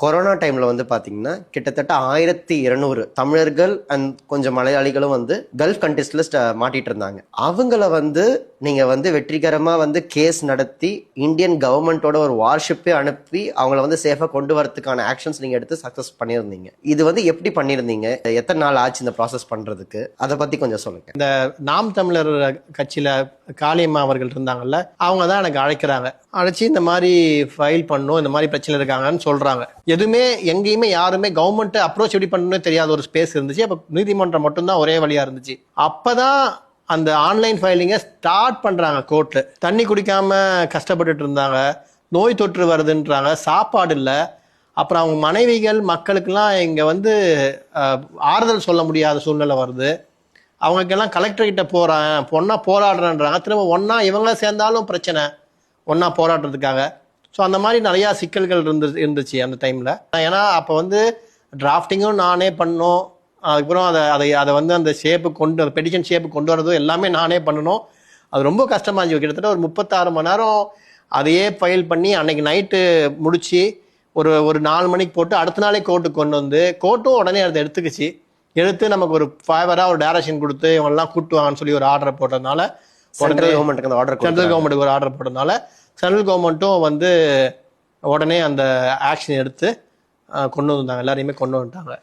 Corona டைம்ல வந்து பாத்தீங்கன்னா கிட்டத்தட்ட 1200 தமிழர்கள் அண்ட் கொஞ்சம் மலையாளிகளும் வந்து கல்ஃப் கண்ட்ரீஸ்ல மாட்டிட்டு இருந்தாங்க. அவங்கள வந்து நீங்க வந்து வெற்றிகரமா வந்து கேஸ் நடத்தி இந்தியன் கவர்மெண்டோட ஒரு வார்ஷிப்பே அனுப்பி அவங்கள வந்து சேஃபா கொண்டு வரதுக்கான ஆக்ஷன்ஸ் நீங்க எடுத்து சக்சஸ் பண்ணியிருந்தீங்க. இது வந்து எப்படி பண்ணியிருந்தீங்க? எத்தனை நாள் ஆச்சு இந்த ப்ராசஸ் பண்றதுக்கு? அதை பத்தி கொஞ்சம் சொல்லுங்க. இந்த நாம் தமிழர் கட்சியில காளியம்மா அவர்கள் இருந்தாங்கல்ல, அவங்க தான் எனக்கு அழைக்கிறாங்க. அழைச்சி இந்த மாதிரி ஃபைல் பண்ணும், இந்த மாதிரி பிரச்சனை இருக்காங்கன்னு சொல்றாங்க. எதுவுமே எங்கேயுமே யாருமே கவர்மெண்ட் அப்ரோச் எப்படி பண்ணணும்னு தெரியாத ஒரு ஸ்பேஸ் இருந்துச்சு. அப்ப நீதிமன்றம் மட்டும்தான் ஒரே வழியா இருந்துச்சு. அப்பதான் அந்த ஆன்லைன் ஃபைலிங்கை ஸ்டார்ட் பண்றாங்க கோர்ட்ல. தண்ணி குடிக்காம கஷ்டப்பட்டுட்டு இருந்தாங்க, நோய் தொற்று வருதுன்றாங்க, சாப்பாடு இல்லை. அப்புறம் அவங்க மனைவிகள் மக்களுக்கெல்லாம் இங்க வந்து ஆறுதல் சொல்ல முடியாத சூழ்நிலை வருது. அவங்களுக்கெல்லாம் கலெக்டர்கிட்ட பொண்ணா போராடுறேன்றாங்க. திரும்ப ஒன்னா இவங்க சேர்ந்தாலும் பிரச்சனை, ஒன்னா போராடுறதுக்காக. ஸோ அந்த மாதிரி நிறையா சிக்கல்கள் இருந்துச்சு அந்த டைமில். ஏன்னா அப்போ வந்து டிராஃப்டிங்கும் நானே பண்ணோம். அதுக்கப்புறம் அதை வந்து அந்த பெட்டிஷன் ஷேப்பு கொண்டு வரதும் எல்லாமே நானே பண்ணணும். அது ரொம்ப கஷ்டமாக இருந்துச்சு. கிட்டத்தட்ட ஒரு 36 மணி நேரம் அதையே ஃபைல் பண்ணி அன்னைக்கு நைட்டு முடிச்சு ஒரு 4 மணிக்கு போட்டு அடுத்த நாளே கோர்ட்டுக்கு கொண்டு வந்து கோர்ட்டும் உடனே அதை எடுத்து நமக்கு ஒரு ஃபேவரா ஒரு டைரக்ஷன் கொடுத்து இவங்கெல்லாம் கூட்டுவாங்கன்னு சொல்லி ஒரு ஆர்டர் போட்டதுனால, சென்ட்ரல் கவர்மெண்ட்டுக்கு ஒரு ஆர்டர் போட்டதுனால சென்ட்ரல் கவர்மெண்ட்டும் வந்து உடனே அந்த ஆக்ஷன் எடுத்து கொண்டு வந்தாங்க, எல்லாரையுமே கொண்டு வந்துட்டாங்க.